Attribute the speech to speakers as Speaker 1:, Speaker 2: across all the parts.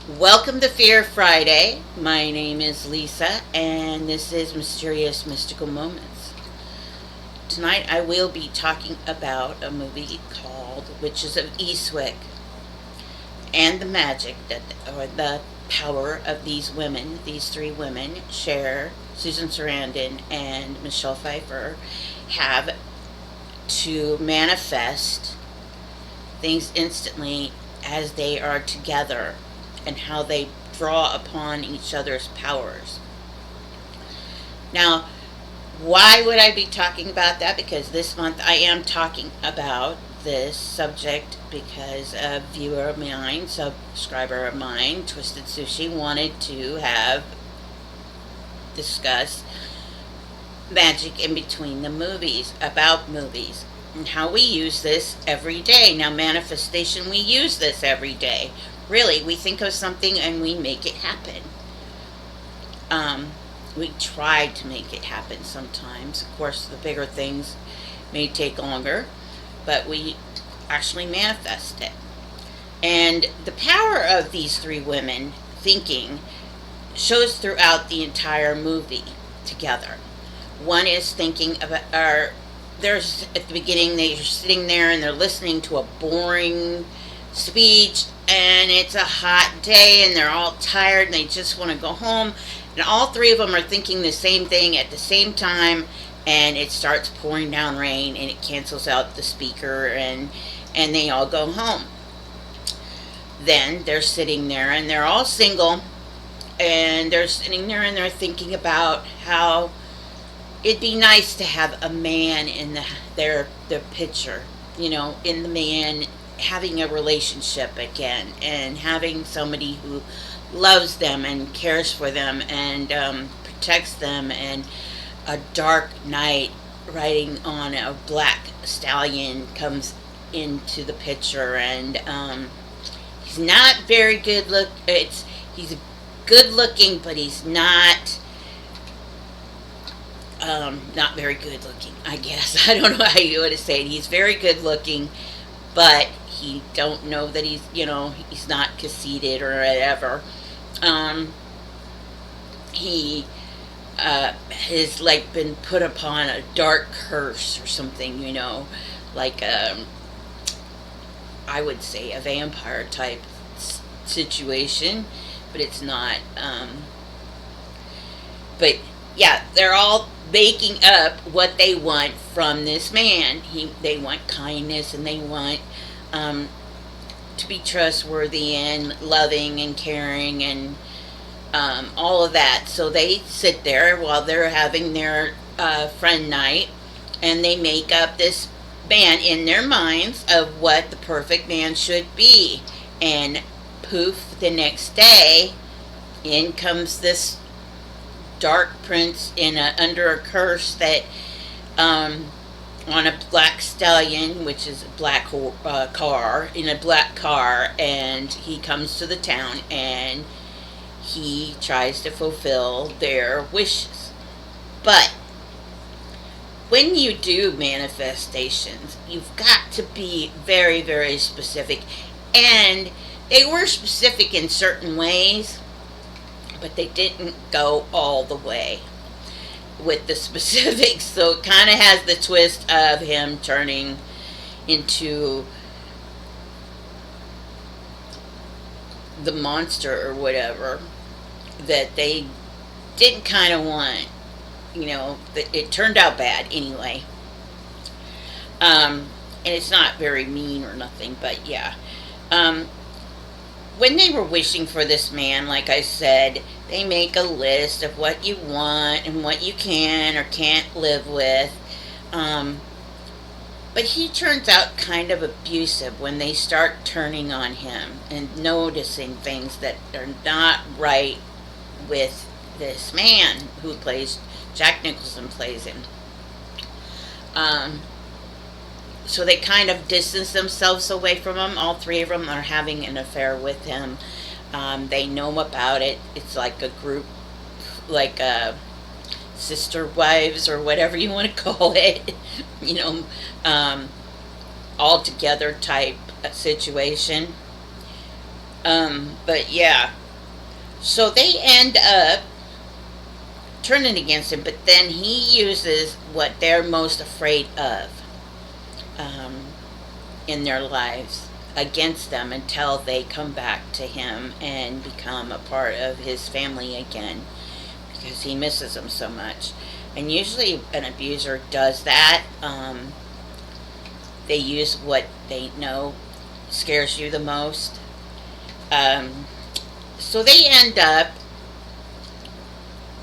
Speaker 1: Welcome to Fear Friday. My name is Lisa, and this is Mysterious Mystical Moments. Tonight I will be talking about a movie called Witches of Eastwick and the magic that, or the power of these women, these three women, Cher, Susan Sarandon, and Michelle Pfeiffer, have to manifest things instantly as they are together and how they draw upon each other's powers. Now, why would I be talking about that? Because this month I am talking about this subject because a viewer of mine, subscriber of mine, Twisted Sushi, wanted to have discuss magic in between the movies, about movies, and how we use this every day. Now, manifestation, we use this every day. Really, we think of something and we make it happen. We try to make it happen sometimes. Of course, the bigger things may take longer, but we actually manifest it. And the power of these three women thinking shows throughout the entire movie together. One is thinking about, there's at the beginning, they're sitting there and they're listening to a boring speech, and it's a hot day and they're all tired and they just want to go home, and all three of them are thinking the same thing at the same time, and it starts pouring down rain and it cancels out the speaker, and they all go home. Then they're sitting there and they're all single, and they're sitting there and they're thinking about how it'd be nice to have a man in their picture, in the man having a relationship again and having somebody who loves them and cares for them and protects them, and a dark night riding on a black stallion comes into the picture, and he's not very good he's good looking, but he's not very good looking, I guess. I don't know how you would say it. He's very good looking, but he don't know that he's not conceited or whatever. He has like been put upon a dark curse or something, like I would say a vampire type situation, but it's not. But yeah, they're all making up what they want from this man. They want kindness, and they want to be trustworthy and loving and caring, and all of that. So they sit there while they're having their friend night, and they make up this man in their minds of what the perfect man should be. And poof, the next day, in comes this dark prince under a curse that on a black stallion, which is a black car, in a black car, and he comes to the town and he tries to fulfill their wishes. But when you do manifestations, you've got to be very, very specific, and they were specific in certain ways, but they didn't go all the way with the specifics. So it kind of has the twist of him turning into the monster or whatever that they did kind of want. It turned out bad anyway. And it's not very mean or nothing, but yeah. When they were wishing for this man, like I said, they make a list of what you want and what you can or can't live with. But he turns out kind of abusive when they start turning on him and noticing things that are not right with this man who plays, Jack Nicholson plays him. So they kind of distance themselves away from him. All three of them are having an affair with him. They know about it. It's like a group, like sister wives or whatever you want to call it, all together type situation. But yeah, so they end up turning against him, but then he uses what they're most afraid of um, in their lives against them until they come back to him and become a part of his family again because he misses them so much. And usually, an abuser does that. They use what they know scares you the most. Um, so they end up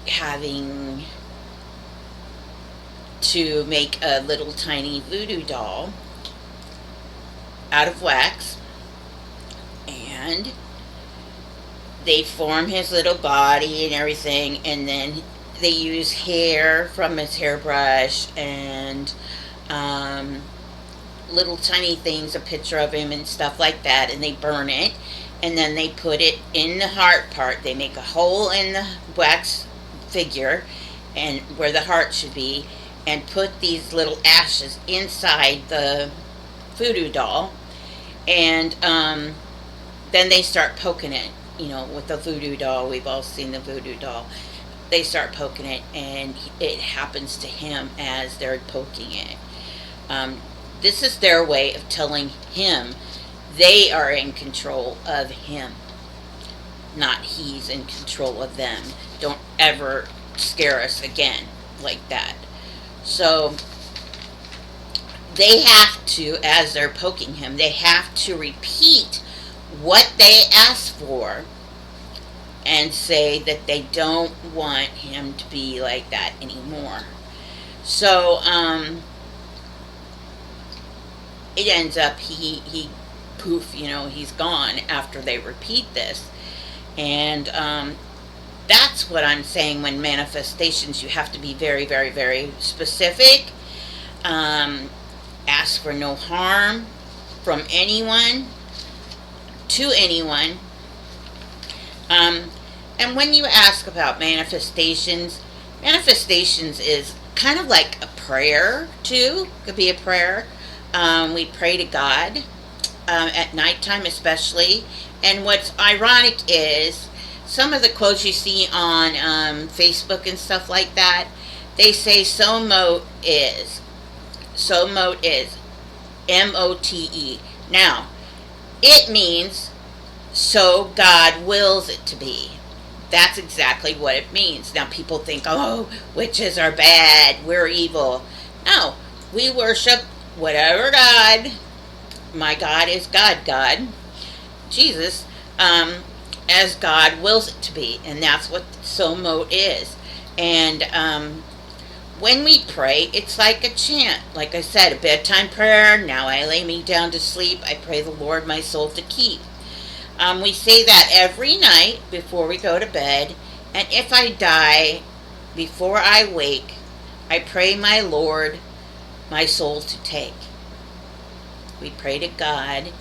Speaker 1: having to make a little tiny voodoo doll out of wax, and they form his little body and everything, and then they use hair from his hairbrush and um, little tiny things, a picture of him and stuff like that, and they burn it, and then they put it in the heart part. They make a hole in the wax figure and where the heart should be, and put these little ashes inside the voodoo doll, and then they start poking it. You know, with the voodoo doll, we've all seen the voodoo doll. They start poking it, and it happens to him as they're poking it. Um, this is their way of telling him they are in control of him, not he's in control of them. Don't ever scare us again like that. So they have to, as they're poking him, they have to repeat what they asked for and say that they don't want him to be like that anymore. So it ends up he poof, he's gone after they repeat this. And that's what I'm saying. When manifestations, you have to be very, very, very specific. Ask for no harm from anyone to anyone. And when you ask about manifestations is kind of like a prayer too. Could be a prayer. We pray to God at nighttime especially. And what's ironic is some of the quotes you see on Facebook and stuff like that, they say so mote is. So mote is. M-O-T-E. Now, it means so God wills it to be. That's exactly what it means. Now people think, oh, witches are bad, we're evil. No, we worship whatever God. My God is God, Jesus, as God wills it to be. And that's what so mote is. And when we pray, it's like a chant. Like I said, a bedtime prayer. Now I lay me down to sleep. I pray the Lord my soul to keep. We say that every night before we go to bed. And if I die before I wake, I pray my Lord my soul to take. We pray to God,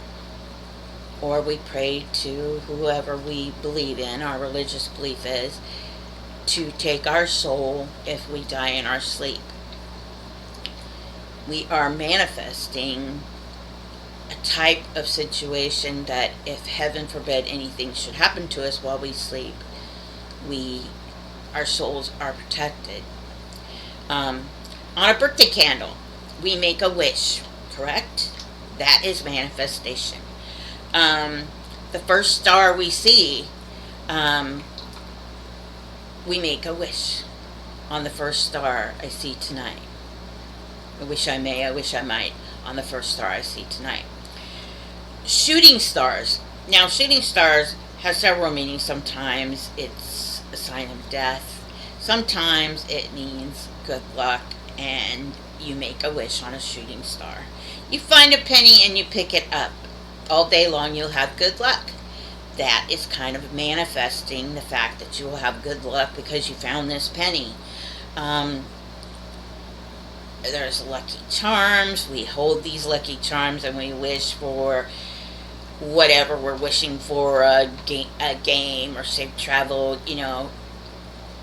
Speaker 1: or we pray to whoever we believe in, our religious belief is, to take our soul if we die in our sleep. We are manifesting a type of situation that if heaven forbid anything should happen to us while we sleep, our souls are protected. On a birthday candle, we make a wish, correct? That is manifestation. The first star we see, we make a wish on the first star I see tonight. I wish I may, I wish I might, on the first star I see tonight. Shooting stars. Now, shooting stars have several meanings. Sometimes it's a sign of death. Sometimes it means good luck, and you make a wish on a shooting star. You find a penny and you pick it up. All day long you'll have good luck. That is kind of manifesting the fact that you will have good luck because you found this penny. There's lucky charms. We hold these lucky charms and we wish for whatever we're wishing for, a game or safe travel,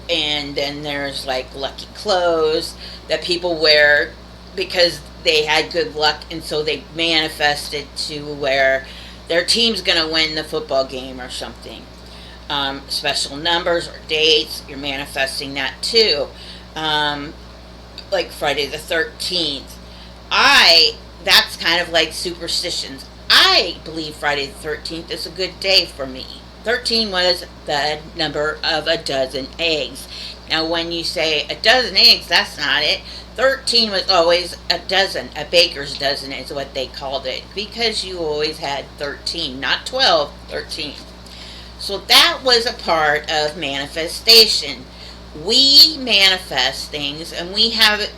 Speaker 1: And then there's like lucky clothes that people wear because they had good luck, and so they manifested to where their team's going to win the football game or something. Special numbers or dates, you're manifesting that too. Like Friday the 13th. That's kind of like superstitions. I believe Friday the 13th is a good day for me. 13 was the number of a dozen eggs. Now, when you say a dozen eggs, that's not it. 13 was always a dozen. A baker's dozen is what they called it, because you always had 13, not 12, 13. So that was a part of manifestation. We manifest things, and we have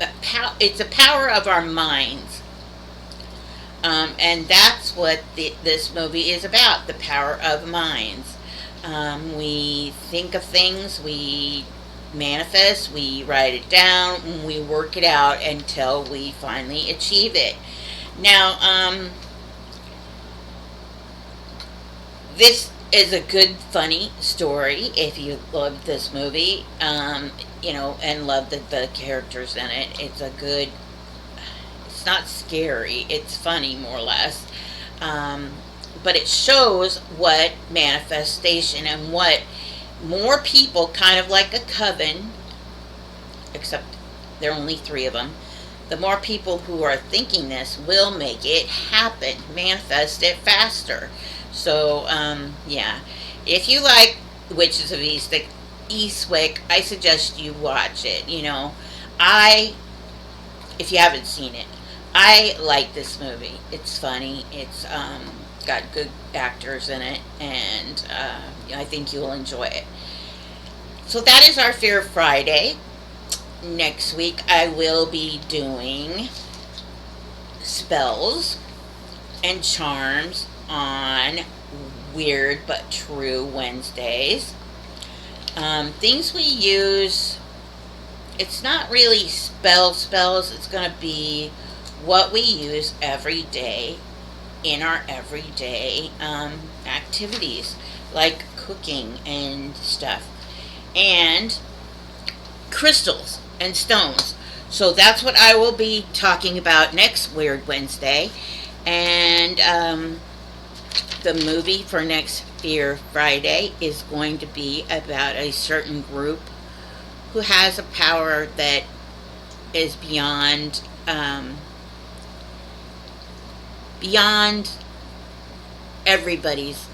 Speaker 1: it's a power of our minds. And that's what this movie is about, the power of minds. We think of things, we manifest, we write it down, and we work it out until we finally achieve it. Now, this is a good, funny story if you love this movie, and love the characters in it. It's not scary, it's funny, more or less. But it shows what manifestation and what more people, kind of like a coven, except there are only 3 of them. The more people who are thinking this will make it happen, manifest it faster. So, yeah. If you like Witches of Eastwick, I suggest you watch it. If you haven't seen it, I like this movie. It's funny. It's got good actors in it, and I think you'll enjoy it. So that is our Fear Friday. Next week I will be doing spells and charms on Weird But True Wednesdays. Things we use, it's not really spells, it's going to be what we use every day in our everyday activities, like cooking and stuff, and crystals and stones. So that's what I will be talking about next Weird Wednesday. And the movie for next Fear Friday is going to be about a certain group who has a power that is beyond everybody's,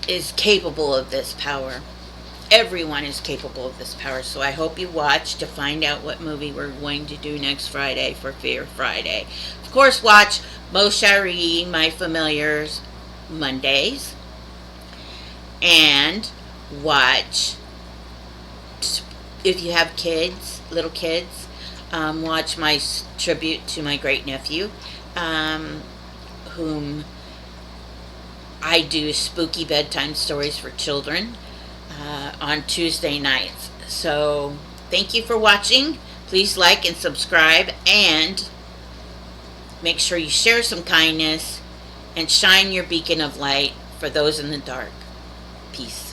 Speaker 1: is capable of this power. Everyone is capable of this power. So I hope you watch to find out what movie we're going to do next Friday for Fear Friday. Of course, watch Mo Shari, My Familiars, Mondays. And watch, if you have kids, little kids, watch my tribute to my great nephew, whom I do spooky bedtime stories for children on Tuesday nights. So thank you for watching. Please like and subscribe, and make sure you share some kindness and shine your beacon of light for those in the dark. Peace.